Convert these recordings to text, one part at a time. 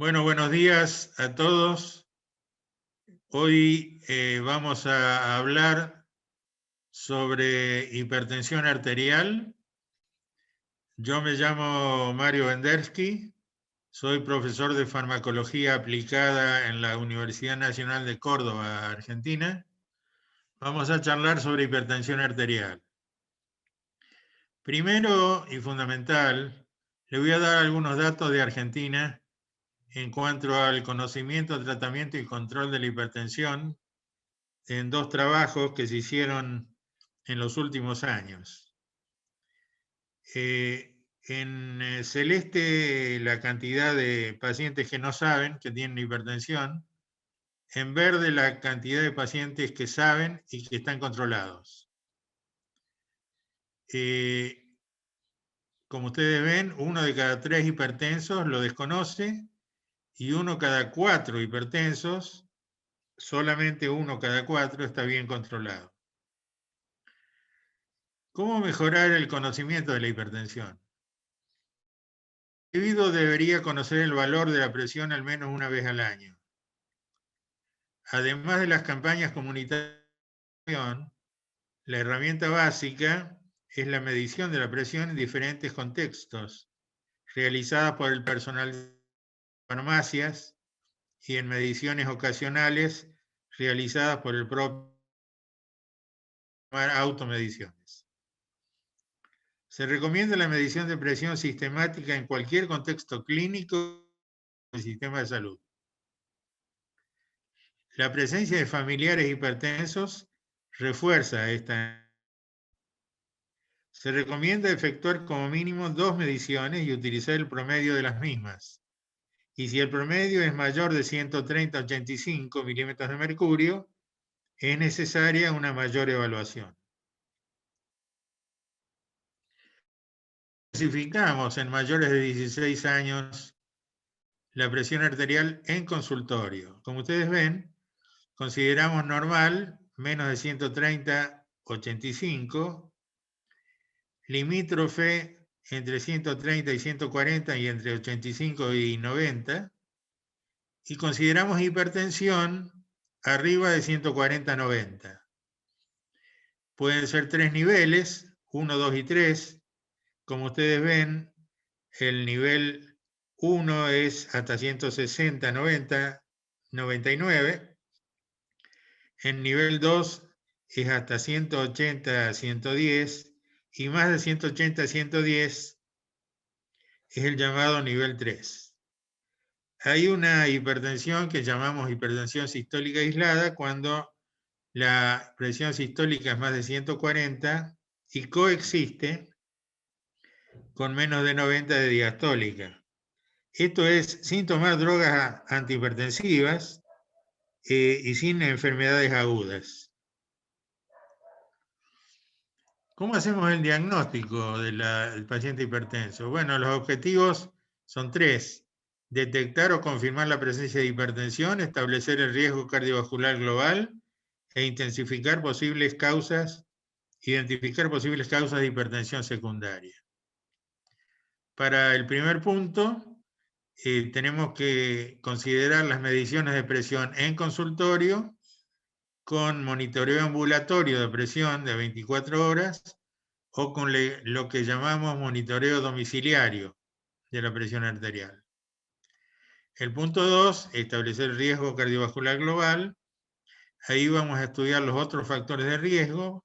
Bueno, buenos días a todos. Hoy vamos a hablar sobre hipertensión arterial. Yo me llamo Mario Vendersky, soy profesor de farmacología aplicada en la Universidad Nacional de Córdoba, Argentina. Vamos a charlar sobre hipertensión arterial. Primero y fundamental, le voy a dar algunos datos de Argentina en cuanto al conocimiento, tratamiento y control de la hipertensión en dos trabajos que se hicieron en los últimos años. En celeste la cantidad de pacientes que no saben que tienen hipertensión, en verde la cantidad de pacientes que saben y que están controlados. Como ustedes ven, 1 de cada 3 hipertensos lo desconoce y 1 cada 4 hipertensos, solamente 1 cada 4 está bien controlado. ¿Cómo mejorar el conocimiento de la hipertensión? El individuo debería conocer el valor de la presión al menos una vez al año. Además de las campañas comunitarias, la herramienta básica es la medición de la presión en diferentes contextos, realizada por el personal de farmacias y en mediciones ocasionales realizadas por el propio automediciones. Se recomienda la medición de presión sistemática en cualquier contexto clínico del sistema de salud. La presencia de familiares hipertensos refuerza esta. Se recomienda efectuar como mínimo 2 mediciones y utilizar el promedio de las mismas. Y si el promedio es mayor de 130 a 85 milímetros de mercurio, es necesaria una mayor evaluación. Clasificamos en mayores de 16 años la presión arterial en consultorio. Como ustedes ven, consideramos normal, menos de 130, 85, limítrofe entre 130 y 140 y entre 85 y 90, y consideramos hipertensión arriba de 140-90. Pueden ser 3 niveles, 1, 2 y 3. Como ustedes ven, el nivel 1 es hasta 160, 90, 99. El nivel 2 es hasta 180, 110. Y más de 180 a 110 es el llamado nivel 3. Hay una hipertensión que llamamos hipertensión sistólica aislada cuando la presión sistólica es más de 140 y coexiste con menos de 90 de diastólica. Esto es sin tomar drogas antihipertensivas y sin enfermedades agudas. ¿Cómo hacemos el diagnóstico del paciente hipertenso? Bueno, los objetivos son 3. Detectar o confirmar la presencia de hipertensión, establecer el riesgo cardiovascular global e identificar posibles causas de hipertensión secundaria. Para el primer punto, tenemos que considerar las mediciones de presión en consultorio con monitoreo ambulatorio de presión de 24 horas o con lo que llamamos monitoreo domiciliario de la presión arterial. El punto 2, establecer el riesgo cardiovascular global. Ahí vamos a estudiar los otros factores de riesgo,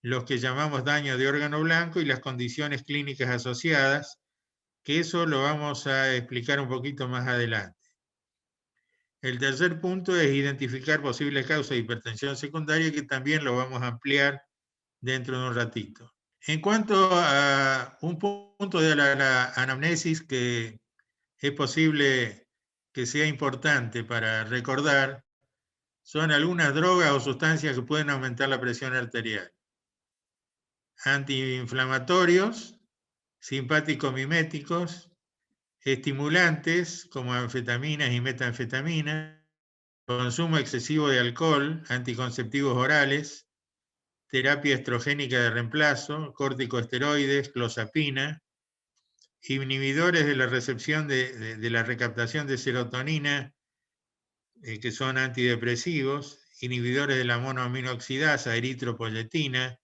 los que llamamos daño de órgano blanco y las condiciones clínicas asociadas, que eso lo vamos a explicar un poquito más adelante. El tercer punto es identificar posibles causas de hipertensión secundaria, que también lo vamos a ampliar dentro de un ratito. En cuanto a un punto de la anamnesis que es posible que sea importante para recordar, son algunas drogas o sustancias que pueden aumentar la presión arterial. Antiinflamatorios, simpático-miméticos, estimulantes como anfetaminas y metanfetaminas, consumo excesivo de alcohol, anticonceptivos orales, terapia estrogénica de reemplazo, corticosteroides, clozapina, inhibidores de la recepción de la recaptación de serotonina, que son antidepresivos, inhibidores de la monoaminoxidasa, eritropoyetina,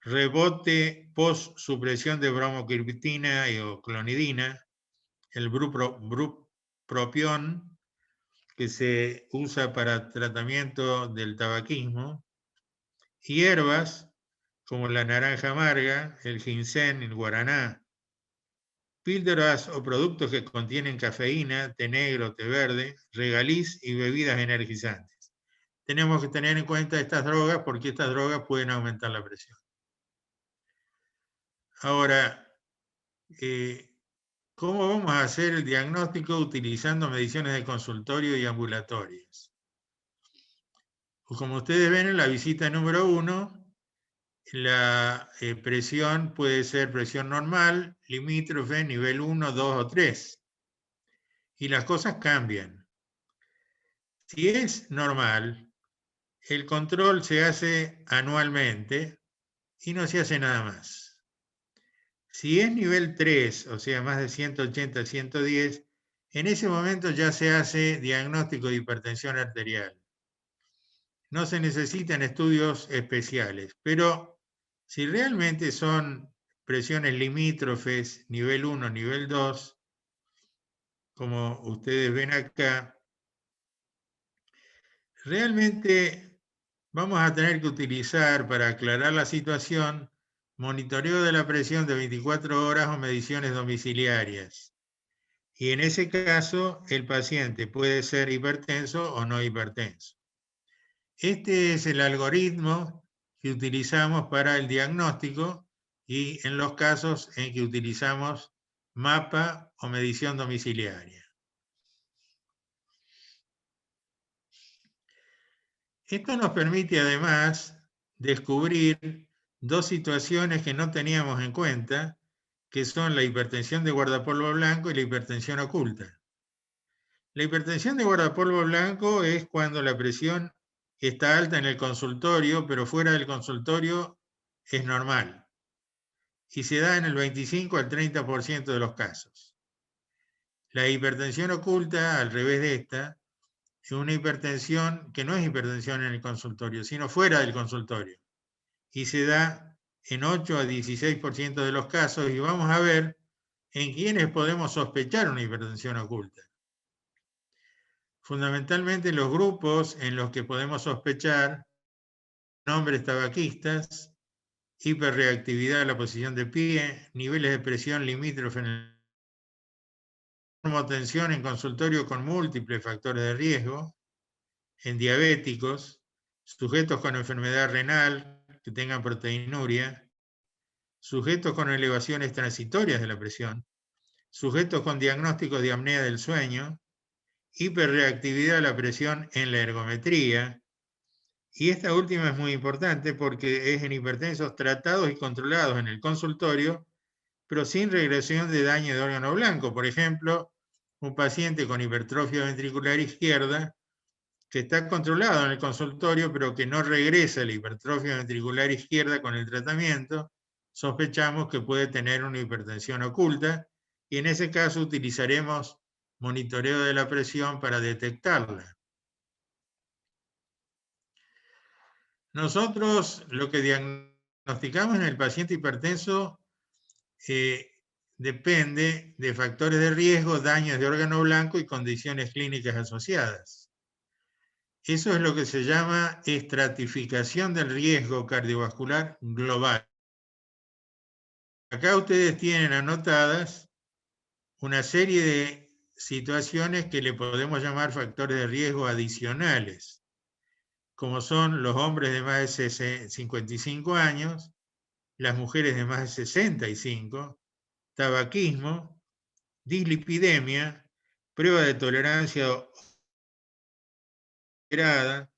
rebote post-supresión de bromocriptina o clonidina, el bupropión, que se usa para tratamiento del tabaquismo, hierbas como la naranja amarga, el ginseng, el guaraná, píldoras o productos que contienen cafeína, té negro, té verde, regaliz y bebidas energizantes. Tenemos que tener en cuenta estas drogas porque estas drogas pueden aumentar la presión. Ahora, ¿cómo vamos a hacer el diagnóstico utilizando mediciones de consultorio y ambulatorias? Pues como ustedes ven en la visita número 1, la presión puede ser presión normal, limítrofe, nivel 1, 2 o 3. Y las cosas cambian. Si es normal, el control se hace anualmente y no se hace nada más. Si es nivel 3, o sea, más de 180, 110, en ese momento ya se hace diagnóstico de hipertensión arterial. No se necesitan estudios especiales, pero si realmente son presiones limítrofes, nivel 1, nivel 2, como ustedes ven acá, realmente vamos a tener que utilizar, para aclarar la situación, monitoreo de la presión de 24 horas o mediciones domiciliarias. Y en ese caso, el paciente puede ser hipertenso o no hipertenso. Este es el algoritmo que utilizamos para el diagnóstico y en los casos en que utilizamos mapa o medición domiciliaria. Esto nos permite además descubrir dos situaciones que no teníamos en cuenta, que son la hipertensión de guardapolvo blanco y la hipertensión oculta. La hipertensión de guardapolvo blanco es cuando la presión está alta en el consultorio, pero fuera del consultorio es normal. Y se da en el 25 al 30% de los casos. La hipertensión oculta, al revés de esta, es una hipertensión que no es hipertensión en el consultorio, sino fuera del consultorio. Y se da en 8 a 16% de los casos, y vamos a ver en quiénes podemos sospechar una hipertensión oculta. Fundamentalmente los grupos en los que podemos sospechar: hombres tabaquistas, hiperreactividad a la posición de pie, niveles de presión limítrofe en el tensión en consultorio con múltiples factores de riesgo, en diabéticos, sujetos con enfermedad renal que tengan proteinuria, sujetos con elevaciones transitorias de la presión, sujetos con diagnósticos de apnea del sueño, hiperreactividad a la presión en la ergometría. Y esta última es muy importante porque es en hipertensos tratados y controlados en el consultorio, pero sin regresión de daño de órgano blanco. Por ejemplo, un paciente con hipertrofia ventricular izquierda que está controlado en el consultorio, pero que no regresa la hipertrofia ventricular izquierda con el tratamiento, sospechamos que puede tener una hipertensión oculta, y en ese caso utilizaremos monitoreo de la presión para detectarla. Nosotros lo que diagnosticamos en el paciente hipertenso depende de factores de riesgo, daños de órgano blanco y condiciones clínicas asociadas. Eso es lo que se llama estratificación del riesgo cardiovascular global. Acá ustedes tienen anotadas una serie de situaciones que le podemos llamar factores de riesgo adicionales, como son los hombres de más de 55 años, las mujeres de más de 65, tabaquismo, dislipidemia, prueba de tolerancia operada,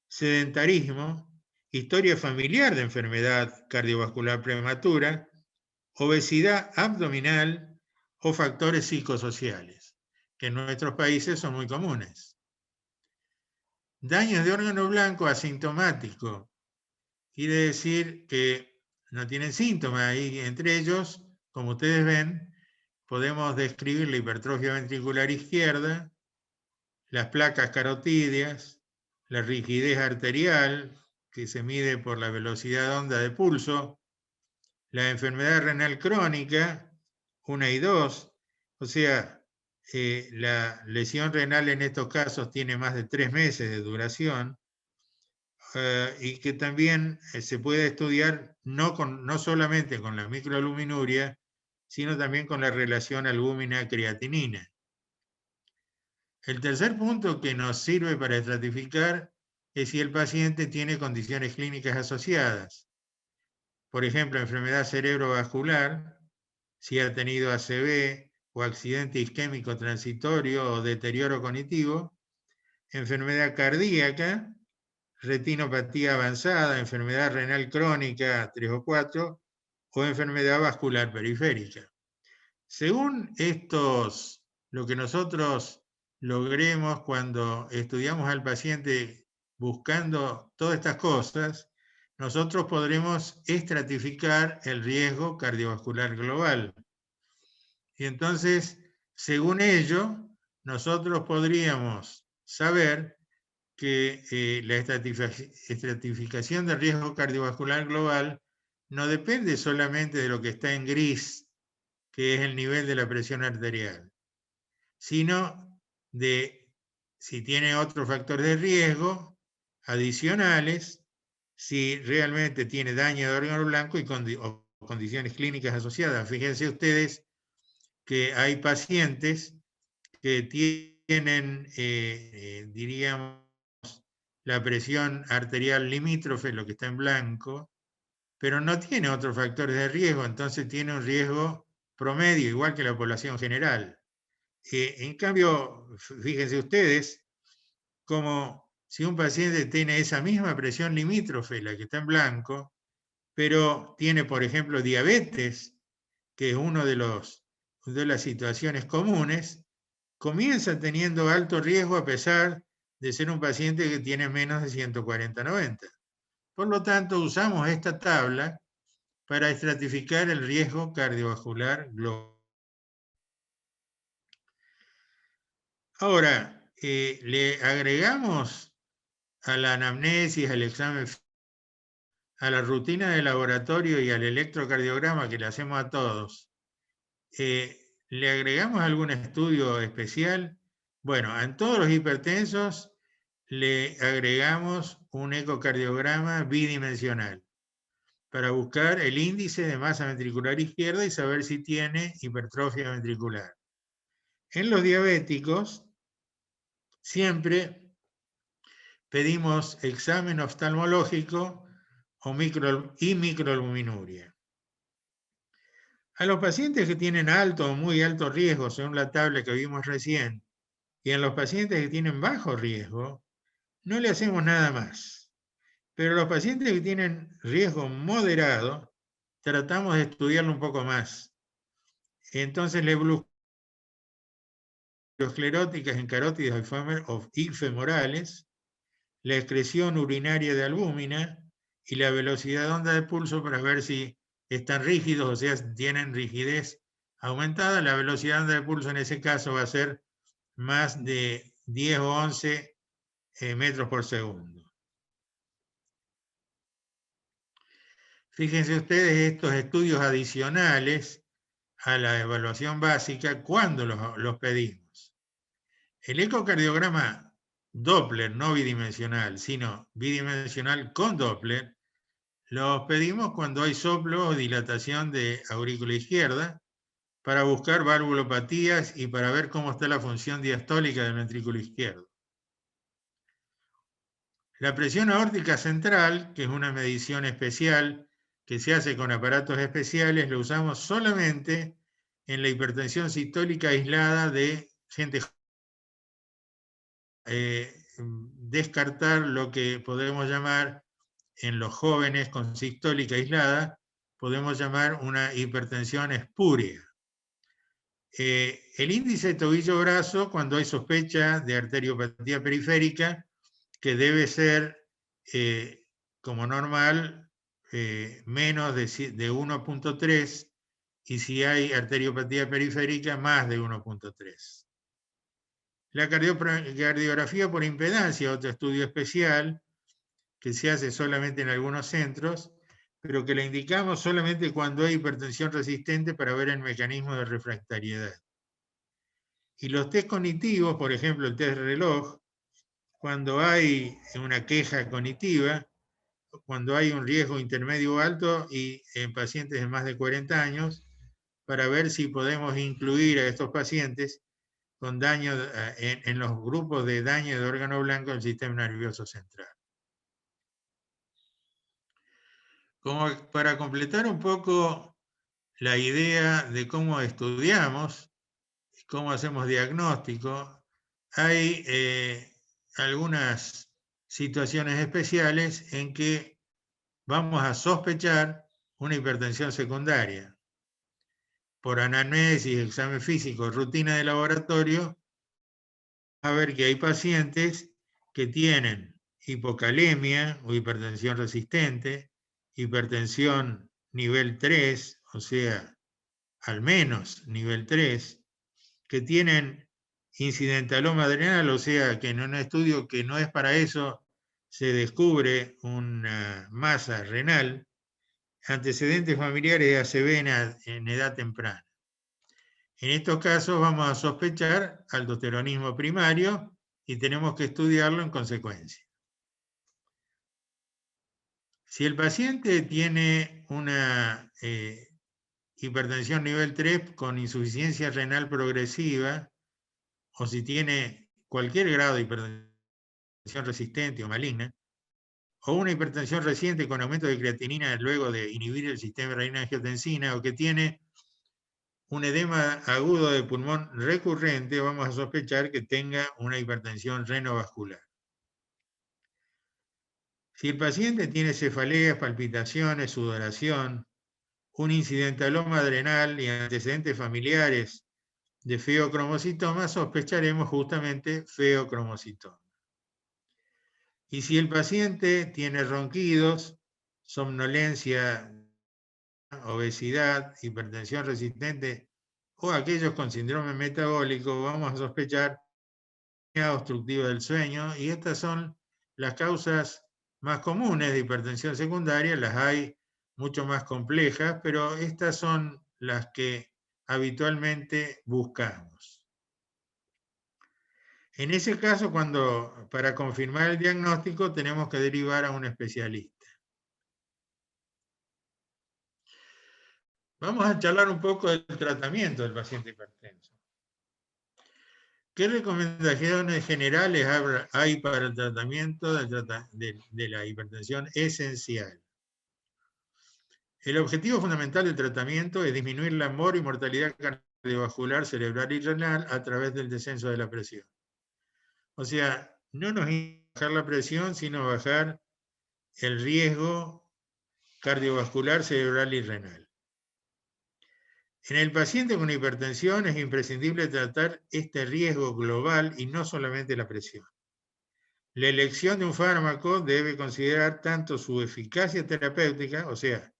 sedentarismo, historia familiar de enfermedad cardiovascular prematura, obesidad abdominal o factores psicosociales, que en nuestros países son muy comunes. Daños de órgano blanco asintomático, quiere decir que no tienen síntomas, y entre ellos, como ustedes ven, podemos describir la hipertrofia ventricular izquierda, las placas carotídeas, la rigidez arterial, que se mide por la velocidad de onda de pulso, la enfermedad renal crónica, 1 y 2, o sea, la lesión renal en estos casos tiene más de 3 meses de duración, y que también se puede estudiar no solamente con la microalbuminuria, sino también con la relación albúmina-creatinina. El tercer punto que nos sirve para estratificar es si el paciente tiene condiciones clínicas asociadas. Por ejemplo, enfermedad cerebrovascular, si ha tenido ACV o accidente isquémico transitorio o deterioro cognitivo, enfermedad cardíaca, retinopatía avanzada, enfermedad renal crónica 3 o 4, o enfermedad vascular periférica. Según estos, lo que nosotros logremos cuando estudiamos al paciente buscando todas estas cosas, nosotros podremos estratificar el riesgo cardiovascular global. Y entonces, según ello, nosotros podríamos saber que la estratificación del riesgo cardiovascular global no depende solamente de lo que está en gris, que es el nivel de la presión arterial, sino de si tiene otros factores de riesgo adicionales, si realmente tiene daño de órgano blanco o condiciones clínicas asociadas. Fíjense ustedes que hay pacientes que tienen, diríamos, la presión arterial limítrofe, lo que está en blanco, pero no tiene otros factores de riesgo, entonces tiene un riesgo promedio, igual que la población general. En cambio, fíjense ustedes, como si un paciente tiene esa misma presión limítrofe, la que está en blanco, pero tiene, por ejemplo, diabetes, que es uno de las situaciones comunes, comienza teniendo alto riesgo a pesar de ser un paciente que tiene menos de 140/90. Por lo tanto, usamos esta tabla para estratificar el riesgo cardiovascular global. Ahora, le agregamos a la anamnesis, al examen, a la rutina de laboratorio y al electrocardiograma que le hacemos a todos, ¿le agregamos algún estudio especial? Bueno, en todos los hipertensos le agregamos un ecocardiograma bidimensional para buscar el índice de masa ventricular izquierda y saber si tiene hipertrofia ventricular. En los diabéticos siempre pedimos examen oftalmológico y microalbuminuria. A los pacientes que tienen alto o muy alto riesgo, según la tabla que vimos recién, y a los pacientes que tienen bajo riesgo, no le hacemos nada más. Pero los pacientes que tienen riesgo moderado, tratamos de estudiarlo un poco más. Entonces, la escleróticas en carótidas y femorales, la excreción urinaria de albúmina y la velocidad de onda de pulso para ver si están rígidos, o sea, tienen rigidez aumentada. La velocidad de onda de pulso en ese caso va a ser más de 10 o 11 metros por segundo. Fíjense ustedes estos estudios adicionales a la evaluación básica, ¿cuándo los pedimos? El ecocardiograma Doppler, no bidimensional, sino bidimensional con Doppler, los pedimos cuando hay soplo o dilatación de aurícula izquierda para buscar valvulopatías y para ver cómo está la función diastólica del ventrículo izquierdo. La presión aórtica central, que es una medición especial que se hace con aparatos especiales, lo usamos solamente en la hipertensión sistólica aislada de gente joven. Descartar lo que podemos llamar en los jóvenes con sistólica aislada, podemos llamar una hipertensión espuria. El índice de tobillo-brazo, cuando hay sospecha de arteriopatía periférica, que debe ser, como normal, menos de 1.3, y si hay arteriopatía periférica, más de 1.3. La cardiografía por impedancia, otro estudio especial, que se hace solamente en algunos centros, pero que la indicamos solamente cuando hay hipertensión resistente para ver el mecanismo de refractariedad. Y los test cognitivos, por ejemplo, el test reloj, cuando hay una queja cognitiva, cuando hay un riesgo intermedio o alto y en pacientes de más de 40 años, para ver si podemos incluir a estos pacientes con daño en los grupos de daño de órgano blanco del sistema nervioso central. Como para completar un poco la idea de cómo estudiamos, cómo hacemos diagnóstico, hay algunas situaciones especiales en que vamos a sospechar una hipertensión secundaria. Por anamnesis, examen físico, rutina de laboratorio, a ver que hay pacientes que tienen hipocalemia o hipertensión resistente, hipertensión nivel 3, o sea, al menos nivel 3, que tienen incidentaloma adrenal, o sea, que en un estudio que no es para eso se descubre una masa renal, antecedentes familiares de ACV en edad temprana. En estos casos vamos a sospechar aldosteronismo primario y tenemos que estudiarlo en consecuencia. Si el paciente tiene una hipertensión nivel 3 con insuficiencia renal progresiva, o si tiene cualquier grado de hipertensión resistente o maligna, o una hipertensión reciente con aumento de creatinina luego de inhibir el sistema renina-angiotensina, o que tiene un edema agudo de pulmón recurrente, vamos a sospechar que tenga una hipertensión renovascular. Si el paciente tiene cefaleas, palpitaciones, sudoración, un incidentaloma adrenal y antecedentes familiares de feocromocitoma, sospecharemos justamente feocromocitoma. Y si el paciente tiene ronquidos, somnolencia, obesidad, hipertensión resistente o aquellos con síndrome metabólico, vamos a sospechar obstructiva del sueño, y estas son las causas más comunes de hipertensión secundaria. Las hay mucho más complejas, pero estas son las que habitualmente buscamos. En ese caso, para confirmar el diagnóstico tenemos que derivar a un especialista. Vamos a charlar un poco del tratamiento del paciente hipertenso. ¿Qué recomendaciones generales hay para el tratamiento de la hipertensión esencial? El objetivo fundamental del tratamiento es disminuir la mortalidad cardiovascular, cerebral y renal a través del descenso de la presión. O sea, no nos interesa bajar la presión, sino bajar el riesgo cardiovascular, cerebral y renal. En el paciente con hipertensión es imprescindible tratar este riesgo global y no solamente la presión. La elección de un fármaco debe considerar tanto su eficacia terapéutica, o sea,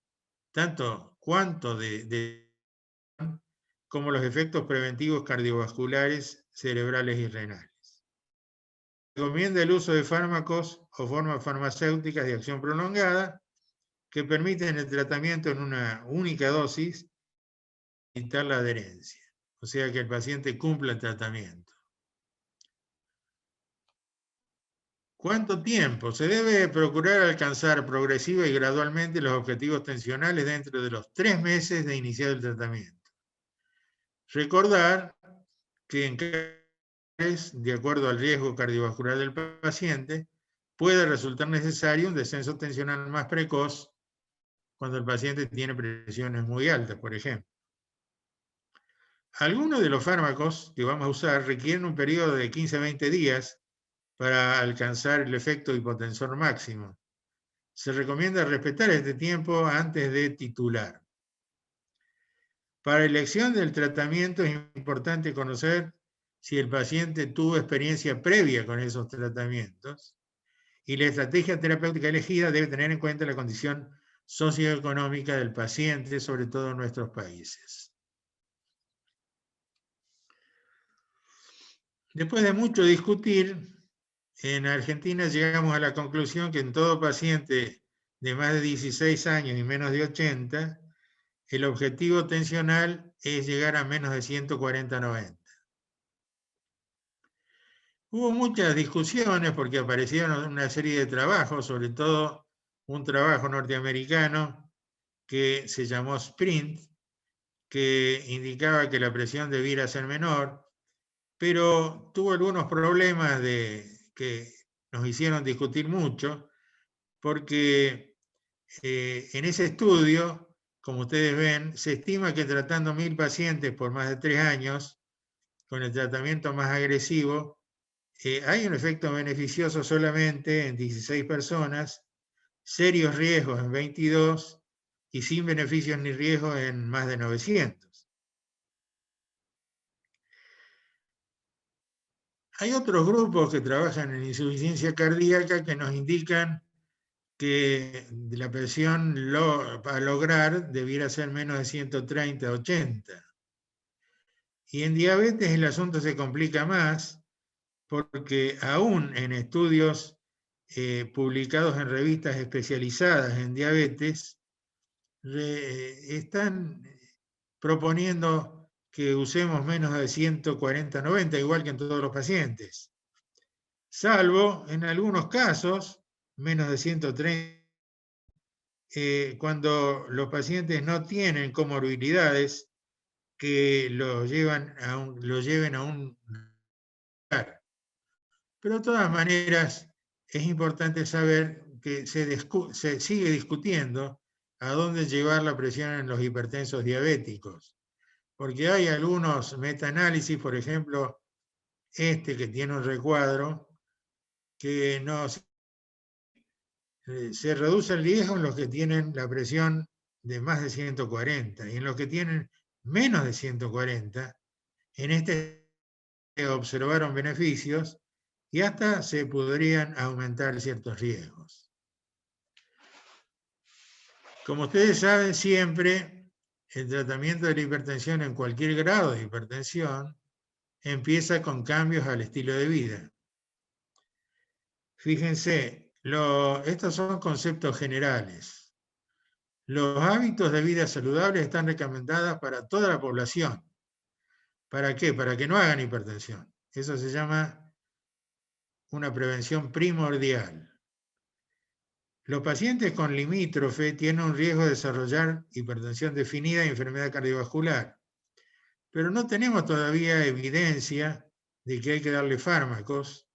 tanto cuánto como los efectos preventivos cardiovasculares, cerebrales y renales. Se recomienda el uso de fármacos o formas farmacéuticas de acción prolongada que permiten el tratamiento en una única dosis y evitar la adherencia, o sea que el paciente cumpla el tratamiento. ¿Cuánto tiempo? Se debe procurar alcanzar progresiva y gradualmente los objetivos tensionales dentro de los 3 meses de iniciar el tratamiento. Recordar que en cada mes, de acuerdo al riesgo cardiovascular del paciente, puede resultar necesario un descenso tensional más precoz cuando el paciente tiene presiones muy altas, por ejemplo. Algunos de los fármacos que vamos a usar requieren un periodo de 15 a 20 días para alcanzar el efecto hipotensor máximo. Se recomienda respetar este tiempo antes de titular. Para elección del tratamiento es importante conocer si el paciente tuvo experiencia previa con esos tratamientos, y la estrategia terapéutica elegida debe tener en cuenta la condición socioeconómica del paciente, sobre todo en nuestros países. Después de mucho discutir, en Argentina llegamos a la conclusión que en todo paciente de más de 16 años y menos de 80, el objetivo tensional es llegar a menos de 140/90. Hubo muchas discusiones porque aparecieron una serie de trabajos, sobre todo un trabajo norteamericano que se llamó SPRINT, que indicaba que la presión debiera ser menor, pero tuvo algunos problemas que nos hicieron discutir mucho, porque en ese estudio, como ustedes ven, se estima que tratando 1000 pacientes por más de 3 años, con el tratamiento más agresivo, hay un efecto beneficioso solamente en 16 personas, serios riesgos en 22 y sin beneficios ni riesgos en más de 900. Hay otros grupos que trabajan en insuficiencia cardíaca que nos indican que la presión a lograr debiera ser menos de 130/80. Y en diabetes el asunto se complica más porque aún en estudios publicados en revistas especializadas en diabetes, están proponiendo que usemos menos de 140/90, igual que en todos los pacientes, salvo en algunos casos, menos de 130, cuando los pacientes no tienen comorbilidades que lo lleven a un lugar. Pero de todas maneras, es importante saber que se sigue discutiendo a dónde llevar la presión en los hipertensos diabéticos, porque hay algunos metaanálisis, por ejemplo, este que tiene un recuadro, que se reduce el riesgo en los que tienen la presión de más de 140 y en los que tienen menos de 140, en este observaron beneficios y hasta se podrían aumentar ciertos riesgos. Como ustedes saben, siempre el tratamiento de la hipertensión en cualquier grado de hipertensión empieza con cambios al estilo de vida. Fíjense, estos son conceptos generales. Los hábitos de vida saludables están recomendados para toda la población. ¿Para qué? Para que no hagan hipertensión. Eso se llama una prevención primordial. Los pacientes con limítrofe tienen un riesgo de desarrollar hipertensión definida y enfermedad cardiovascular, pero no tenemos todavía evidencia de que hay que darle fármacos,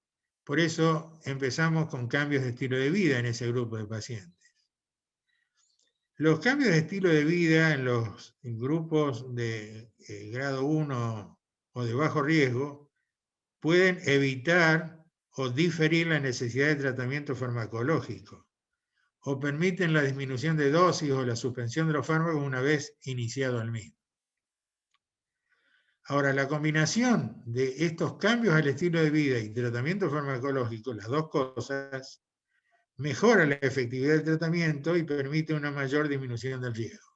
por eso empezamos con cambios de estilo de vida en ese grupo de pacientes. Los cambios de estilo de vida en los grupos de grado 1 o de bajo riesgo pueden evitar o diferir la necesidad de tratamiento farmacológico, o permiten la disminución de dosis o la suspensión de los fármacos una vez iniciado el mismo. Ahora, la combinación de estos cambios al estilo de vida y tratamiento farmacológico, las dos cosas, mejora la efectividad del tratamiento y permite una mayor disminución del riesgo.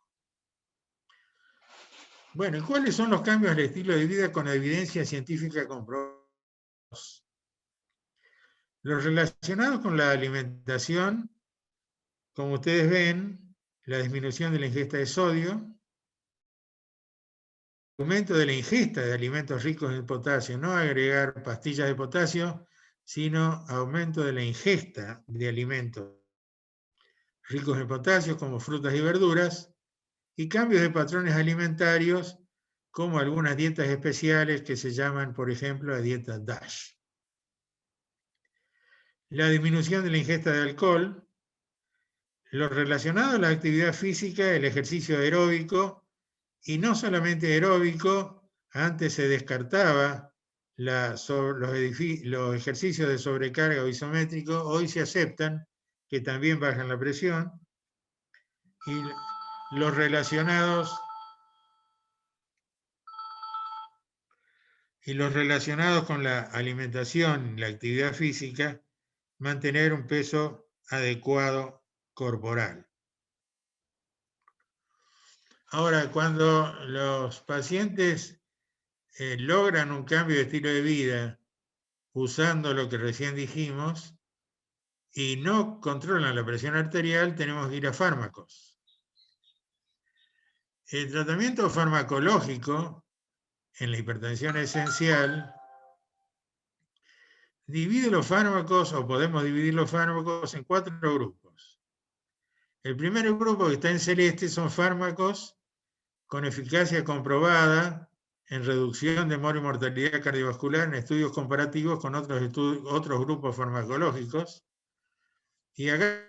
Bueno, ¿y cuáles son los cambios al estilo de vida con evidencia científica comprobada? Los relacionados con la alimentación, como ustedes ven, la disminución de la ingesta de sodio, aumento de la ingesta de alimentos ricos en potasio, no agregar pastillas de potasio, sino aumento de la ingesta de alimentos ricos en potasio como frutas y verduras, y cambios de patrones alimentarios como algunas dietas especiales que se llaman, por ejemplo, la dieta DASH. La disminución de la ingesta de alcohol, lo relacionado a la actividad física, el ejercicio aeróbico, y no solamente aeróbico, antes se descartaba los ejercicios de sobrecarga o isométrico, hoy se aceptan que también bajan la presión, y los relacionados con la alimentación, la actividad física, mantener un peso adecuado corporal. Ahora, cuando los pacientes logran un cambio de estilo de vida usando lo que recién dijimos y no controlan la presión arterial, tenemos que ir a fármacos. El tratamiento farmacológico en la hipertensión esencial divide los fármacos, o podemos dividir los fármacos en 4 grupos. El primer grupo, que está en celeste, son fármacos con eficacia comprobada en reducción de demora y mortalidad cardiovascular en estudios comparativos con otros grupos farmacológicos. Y acá,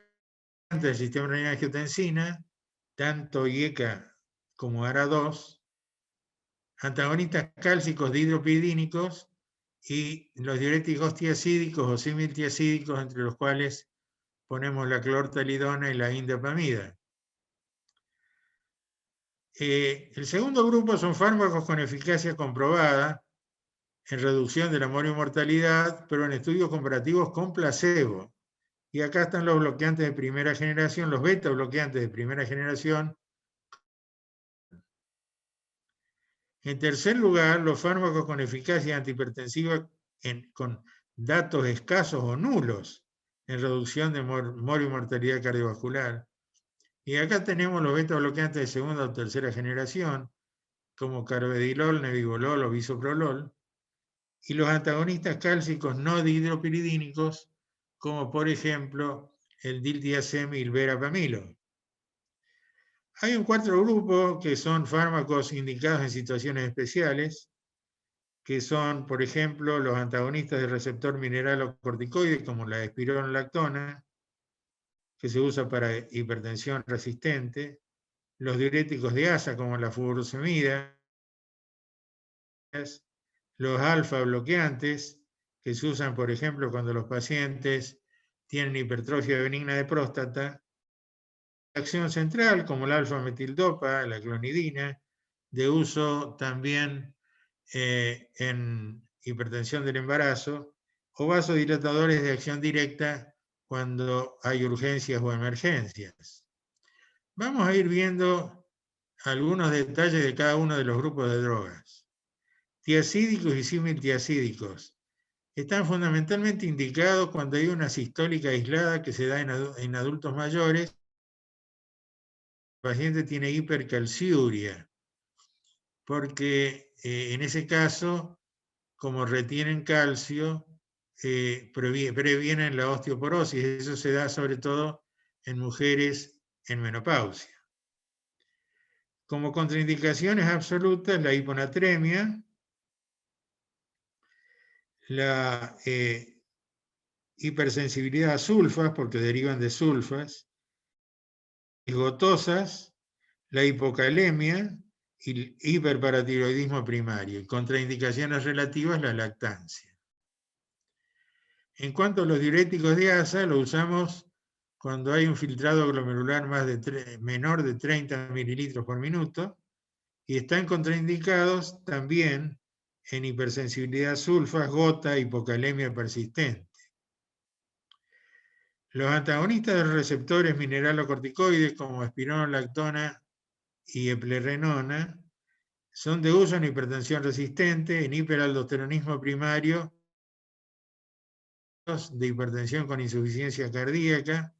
el sistema renina angiotensina, tanto IECA como ARA2, antagonistas cálcicos dihidropidínicos y los diuréticos tiazídicos o similtiazídicos, entre los cuales ponemos la clortalidona y la indapamida. El segundo grupo son fármacos con eficacia comprobada en reducción de la mortalidad, pero en estudios comparativos con placebo. Y acá están los bloqueantes de primera generación, los beta bloqueantes de primera generación. En tercer lugar, los fármacos con eficacia antihipertensiva con datos escasos o nulos en reducción de mortalidad cardiovascular. Y acá tenemos los beta bloqueantes de segunda o tercera generación, como carvedilol, nebivolol o bisoprolol, y los antagonistas cálcicos no dihidropiridínicos, como por ejemplo el diltiazem y el verapamilo. Hay un cuarto grupo que son fármacos indicados en situaciones especiales, que son, por ejemplo, los antagonistas del receptor mineralocorticoide, como la espironolactona, que se usa para hipertensión resistente, los diuréticos de asa, como la furosemida, los alfa bloqueantes, que se usan, por ejemplo, cuando los pacientes tienen hipertrofia benigna de próstata, acción central, como la alfa-metildopa, la clonidina, de uso también en hipertensión del embarazo, o vasodilatadores de acción directa cuando hay urgencias o emergencias. Vamos a ir viendo algunos detalles de cada uno de los grupos de drogas. Tiazídicos y similtiazídicos están fundamentalmente indicados cuando hay una sistólica aislada que se da en adultos mayores. El paciente tiene hipercalciuria, porque en ese caso, como retienen calcio, previenen la osteoporosis. Eso se da sobre todo en mujeres en menopausia. Como contraindicaciones absolutas, la hiponatremia, la hipersensibilidad a sulfas, porque derivan de sulfas, gotosas, la hipocalemia y el hiperparatiroidismo primario. Y contraindicaciones relativas, la lactancia. En cuanto a los diuréticos de asa, lo usamos cuando hay un filtrado glomerular menor de 30 mililitros por minuto y están contraindicados también en hipersensibilidad a sulfas, gota, hipocalemia persistente. Los antagonistas de los receptores mineralocorticoides como espironolactona y eplerenona son de uso en hipertensión resistente, en hiperaldosteronismo primario, de hipertensión con insuficiencia cardíaca,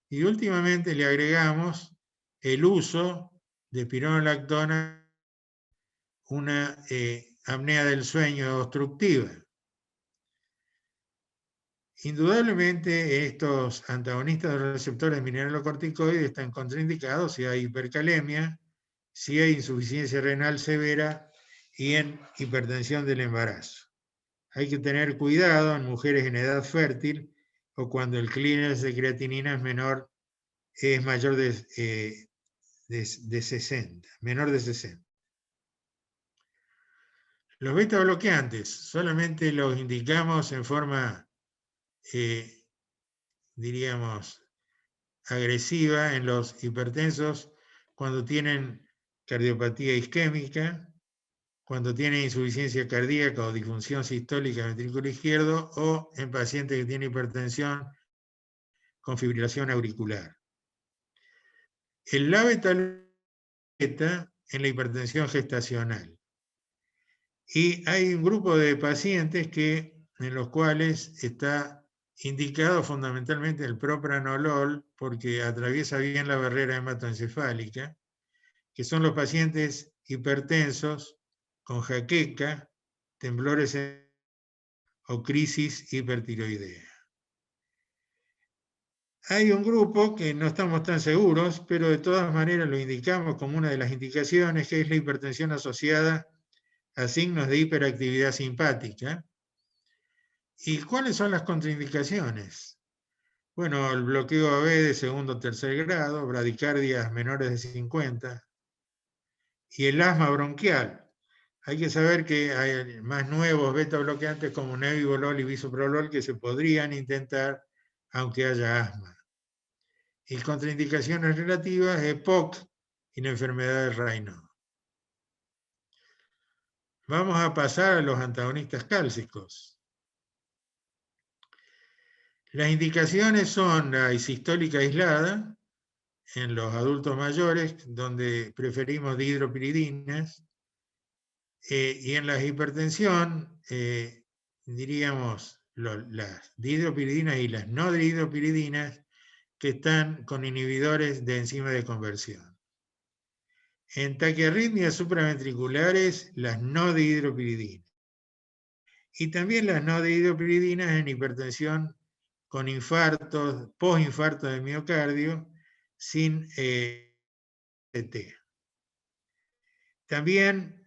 y últimamente le agregamos el uso de espironolactona, una apnea del sueño obstructiva. Indudablemente estos antagonistas de los receptores mineralocorticoides están contraindicados si hay hipercalemia, si hay insuficiencia renal severa y en hipertensión del embarazo. Hay que tener cuidado en mujeres en edad fértil o cuando el clearance de creatinina es mayor de 60, menor de 60. Los beta bloqueantes solamente los indicamos en forma, diríamos, agresiva en los hipertensos cuando tienen cardiopatía isquémica, cuando tienen insuficiencia cardíaca o disfunción sistólica del ventrículo izquierdo, o en pacientes que tienen hipertensión con fibrilación auricular. El labetalol en la hipertensión gestacional. Y hay un grupo de pacientes en los cuales está indicado fundamentalmente el propranolol porque atraviesa bien la barrera hematoencefálica, que son los pacientes hipertensos con jaqueca, temblores o crisis hipertiroidea. Hay un grupo que no estamos tan seguros, pero de todas maneras lo indicamos como una de las indicaciones, que es la hipertensión asociada a signos de hiperactividad simpática. ¿Y cuáles son las contraindicaciones? Bueno, el bloqueo AB de segundo o tercer grado, bradicardias menores de 50 y el asma bronquial. Hay que saber que hay más nuevos beta bloqueantes como nebivolol y bisoprolol que se podrían intentar aunque haya asma. Y contraindicaciones relativas, EPOC y la enfermedad de Raynaud. Vamos a pasar a los antagonistas cálcicos. Las indicaciones son la isistólica aislada en los adultos mayores, donde preferimos dihidropiridinas, y en la hipertensión, diríamos las dihidropiridinas y las no dihidropiridinas que están con inhibidores de enzima de conversión. En taquiarritmias supraventriculares, las no dihidropiridinas. Y también las no dihidropiridinas en hipertensión con infartos, postinfarto de miocardio, sin CT. También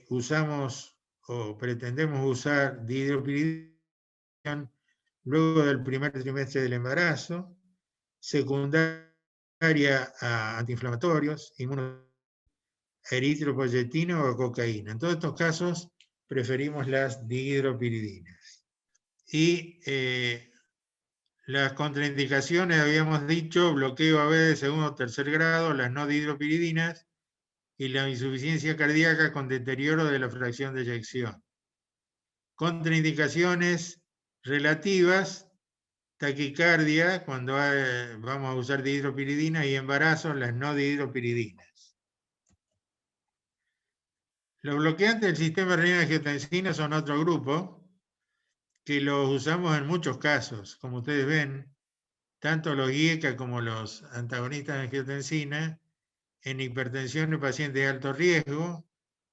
usamos o pretendemos usar dihidropiridina luego del primer trimestre del embarazo, secundaria a antiinflamatorios, eritropoyetina o cocaína. En todos estos casos preferimos las dihidropiridinas. Y las contraindicaciones, habíamos dicho, bloqueo AB de segundo o tercer grado, las no dihidropiridinas y la insuficiencia cardíaca con deterioro de la fracción de eyección. Contraindicaciones relativas, taquicardia, cuando vamos a usar dihidropiridina, y embarazo, las no dihidropiridinas. Los bloqueantes del sistema renina-angiotensina son otro grupo que los usamos en muchos casos. Como ustedes ven, tanto los IECA como los antagonistas de angiotensina en hipertensión de pacientes de alto riesgo,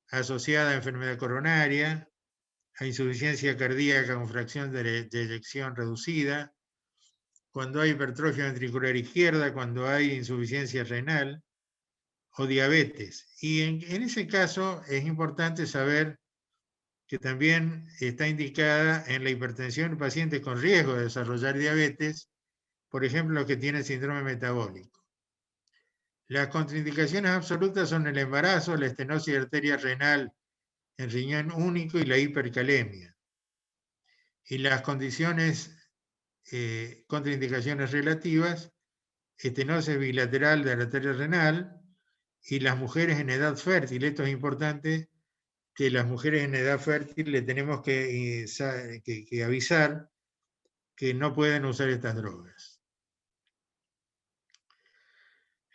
asociada a enfermedad coronaria, a insuficiencia cardíaca con fracción de eyección reducida, cuando hay hipertrofia ventricular izquierda, cuando hay insuficiencia renal o diabetes. Y en ese caso es importante saber que también está indicada en la hipertensión en pacientes con riesgo de desarrollar diabetes, por ejemplo, los que tienen síndrome metabólico. Las contraindicaciones absolutas son el embarazo, la estenosis de arteria renal en riñón único y la hipercalemia. Y las condiciones, contraindicaciones relativas, estenosis bilateral de la arteria renal y las mujeres en edad fértil. Esto es importante, que las mujeres en edad fértil le tenemos que avisar que no pueden usar estas drogas.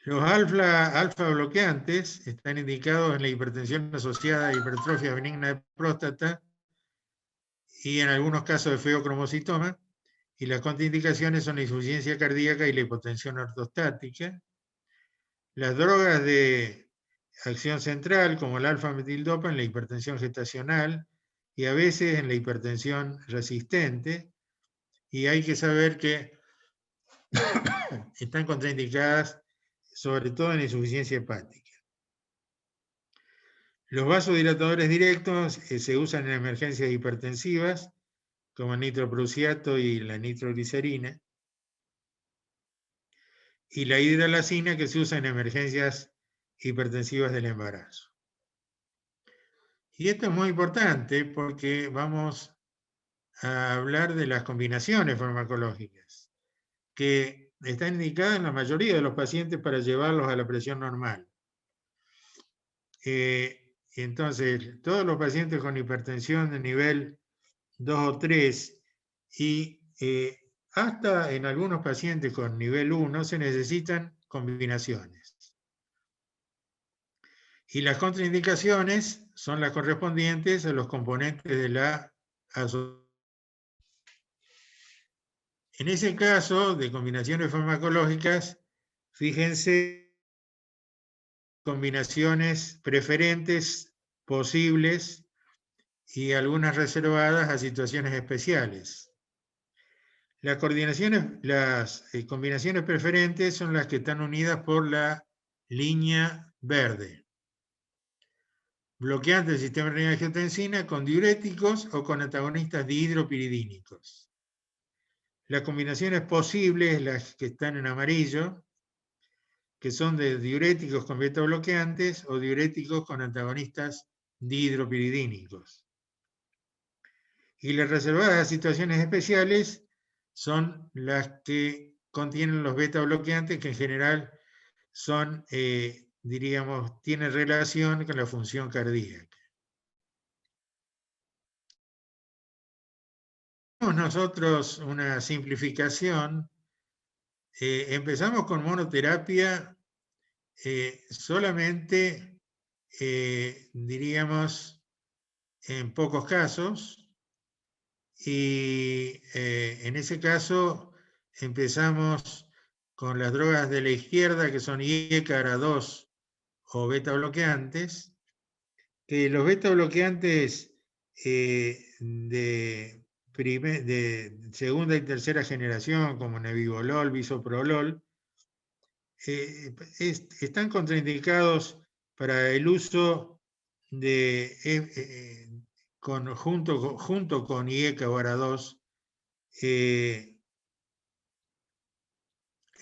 Los alfa bloqueantes están indicados en la hipertensión asociada a hipertrofia benigna de próstata y en algunos casos de feocromocitoma, y las contraindicaciones son la insuficiencia cardíaca y la hipotensión ortostática. Las drogas de acción central, como el alfa-metildopa, en la hipertensión gestacional y a veces en la hipertensión resistente, y hay que saber que están contraindicadas sobre todo en insuficiencia hepática. Los vasodilatadores directos se usan en emergencias hipertensivas, como el nitroprusiato y la nitroglicerina, y la hidralazina, que se usa en emergencias hipertensivas del embarazo. Y esto es muy importante porque vamos a hablar de las combinaciones farmacológicas, que están indicadas en la mayoría de los pacientes para llevarlos a la presión normal. Entonces, todos los pacientes con hipertensión de nivel 2 o 3 y hasta en algunos pacientes con nivel 1 se necesitan combinaciones. Y las contraindicaciones son las correspondientes a los componentes de la asociación. En ese caso de combinaciones farmacológicas, fíjense combinaciones preferentes posibles y algunas reservadas a situaciones especiales. Las combinaciones preferentes son las que están unidas por la línea verde. Bloqueantes del sistema renina-angiotensina con diuréticos o con antagonistas dihidropiridínicos. Las combinaciones posibles, las que están en amarillo, que son de diuréticos con beta bloqueantes o diuréticos con antagonistas dihidropiridínicos. Y las reservadas a situaciones especiales son las que contienen los beta bloqueantes, que en general son, diríamos, tienen relación con la función cardíaca. Nosotros una simplificación. Empezamos con monoterapia solamente, diríamos, en pocos casos, y en ese caso empezamos con las drogas de la izquierda, que son IECA, ARA2 o beta bloqueantes, que los beta bloqueantes de segunda y tercera generación, como nebivolol, bisoprolol, están contraindicados para el uso de, junto con IECA o ARA2,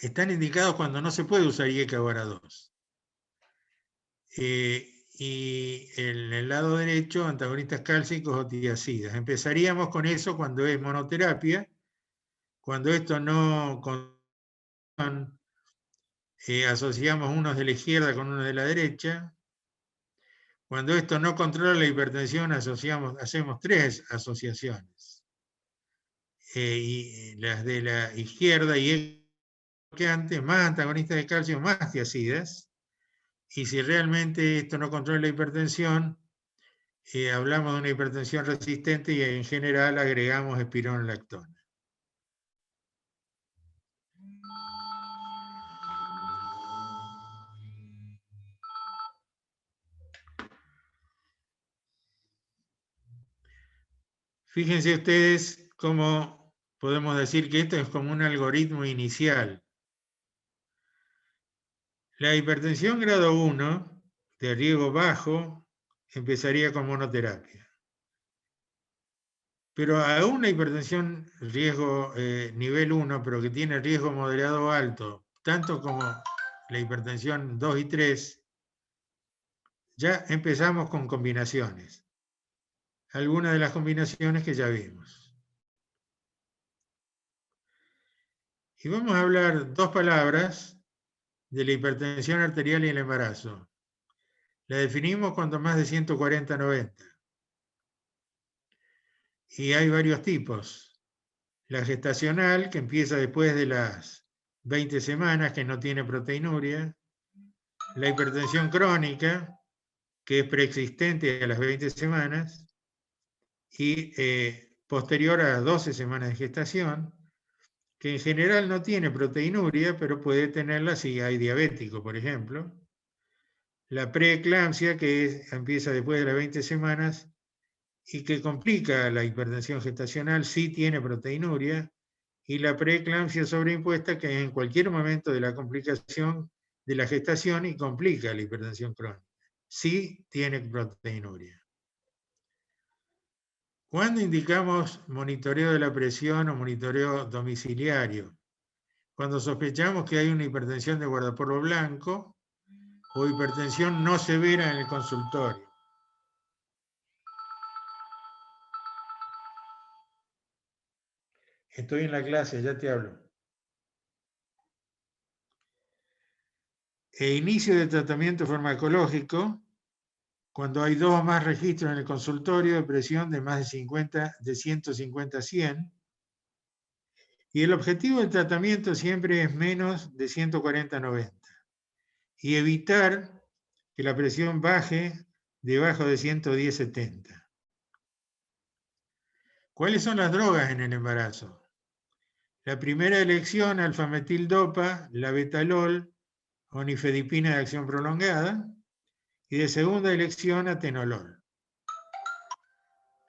están indicados cuando no se puede usar IECA o ARA2. Y en el lado derecho, antagonistas cálcicos o tiacidas. Empezaríamos con eso cuando es monoterapia. Cuando esto no asociamos unos de la izquierda con unos de la derecha. Cuando esto no controla la hipertensión, hacemos 3 asociaciones. Y las de la izquierda y bloqueantes, más antagonistas de calcio, más tiacidas. Y si realmente esto no controla la hipertensión, hablamos de una hipertensión resistente y en general agregamos espironolactona. Fíjense ustedes cómo podemos decir que esto es como un algoritmo inicial. La hipertensión grado 1, de riesgo bajo, empezaría con monoterapia. Pero a una hipertensión riesgo nivel 1, pero que tiene riesgo moderado o alto, tanto como la hipertensión 2 y 3, ya empezamos con combinaciones. Algunas de las combinaciones que ya vimos. Y vamos a hablar 2 palabras de la hipertensión arterial y el embarazo. La definimos cuando más de 140/90. Y hay varios tipos. La gestacional, que empieza después de las 20 semanas, que no tiene proteinuria. La hipertensión crónica, que es preexistente a las 20 semanas y posterior a las 12 semanas de gestación, que en general no tiene proteinuria, pero puede tenerla si hay diabético, por ejemplo. La preeclampsia, que empieza después de las 20 semanas y que complica la hipertensión gestacional, sí tiene proteinuria. Y la preeclampsia sobreimpuesta, que en cualquier momento de la complicación de la gestación y complica la hipertensión crónica. Sí tiene proteinuria. ¿Cuándo indicamos monitoreo de la presión o monitoreo domiciliario? Cuando sospechamos que hay una hipertensión de guardapolvo blanco o hipertensión no severa en el consultorio. Estoy en la clase, ya te hablo. E inicio de tratamiento farmacológico cuando hay 2 o más registros en el consultorio de presión de más de 150 a 100. Y el objetivo del tratamiento siempre es menos de 140/90. Y evitar que la presión baje debajo de 110/70. ¿Cuáles son las drogas en el embarazo? La primera elección, alfametildopa, labetalol o nifedipina de acción prolongada, y de segunda elección, atenolol.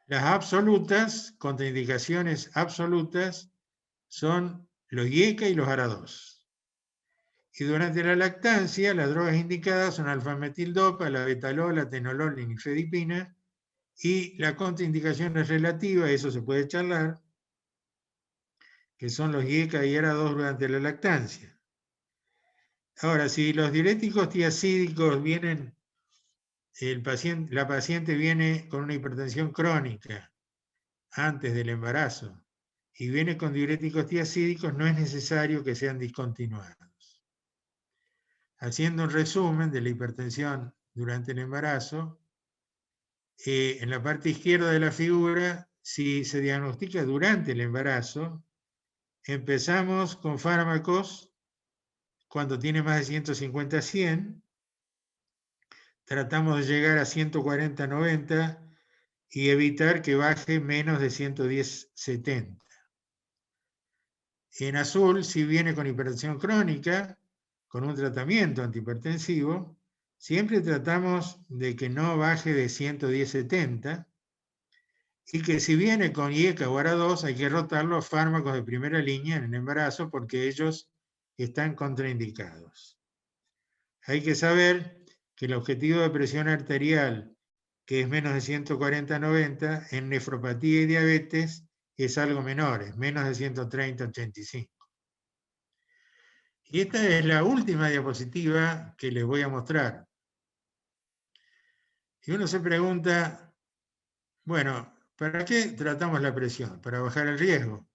Las absolutas, contraindicaciones absolutas, son los IECA y los ARA2. Y durante la lactancia, las drogas indicadas son alfametildopa, labetalol, atenolol y nifedipina, y la contraindicación es relativa, eso se puede charlar, que son los IECA y ARA2 durante la lactancia. Ahora, si los diuréticos tiacídicos vienen, la paciente viene con una hipertensión crónica antes del embarazo y viene con diuréticos tiacídicos, no es necesario que sean discontinuados. Haciendo un resumen de la hipertensión durante el embarazo, en la parte izquierda de la figura, si se diagnostica durante el embarazo, empezamos con fármacos cuando tiene más de 150/100, tratamos de llegar a 140/90 y evitar que baje menos de 110/70. En azul, si viene con hipertensión crónica, con un tratamiento antihipertensivo, siempre tratamos de que no baje de 110/70 y que si viene con IECA o ARA2 hay que rotarlo a fármacos de primera línea en el embarazo porque ellos están contraindicados. Hay que saber que el objetivo de presión arterial, que es menos de 140/90, en nefropatía y diabetes es algo menor, es menos de 130/85. Y esta es la última diapositiva que les voy a mostrar. Y uno se pregunta, bueno, ¿para qué tratamos la presión? Para bajar el riesgo.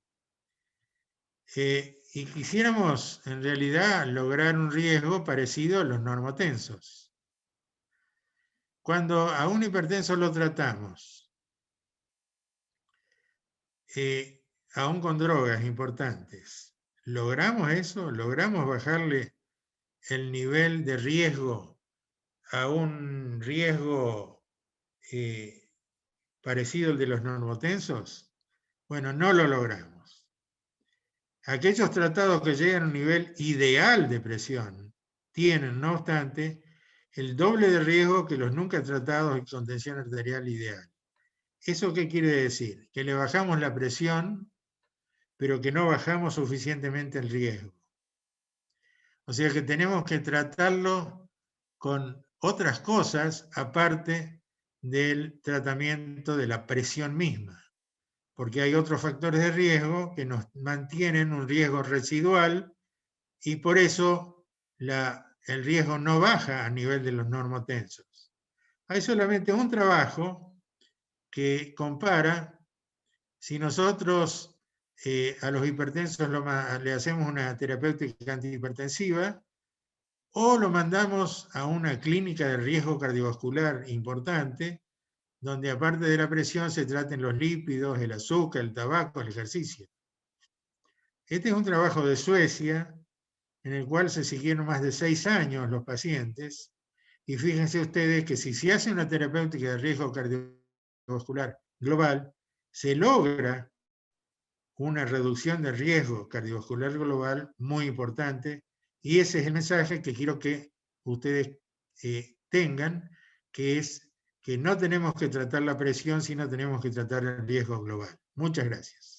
Y quisiéramos, en realidad, lograr un riesgo parecido a los normotensos. Cuando a un hipertenso lo tratamos, aún con drogas importantes, ¿logramos eso? ¿Logramos bajarle el nivel de riesgo a un riesgo parecido al de los normotensos? Bueno, no lo logramos. Aquellos tratados que llegan a un nivel ideal de presión tienen, no obstante, el doble de riesgo que los nunca tratados con tensión arterial ideal. ¿Eso qué quiere decir? Que le bajamos la presión, pero que no bajamos suficientemente el riesgo. O sea que tenemos que tratarlo con otras cosas aparte del tratamiento de la presión misma, porque hay otros factores de riesgo que nos mantienen un riesgo residual y por eso el riesgo no baja a nivel de los normotensos. Hay solamente un trabajo que compara si nosotros a los hipertensos le hacemos una terapéutica antihipertensiva o lo mandamos a una clínica de riesgo cardiovascular importante, donde aparte de la presión se traten los lípidos, el azúcar, el tabaco, el ejercicio. Este es un trabajo de Suecia, en el cual se siguieron más de 6 años los pacientes, y fíjense ustedes que si se hace una terapéutica de riesgo cardiovascular global, se logra una reducción de riesgo cardiovascular global muy importante, y ese es el mensaje que quiero que ustedes tengan, que es que no tenemos que tratar la presión, sino tenemos que tratar el riesgo global. Muchas gracias.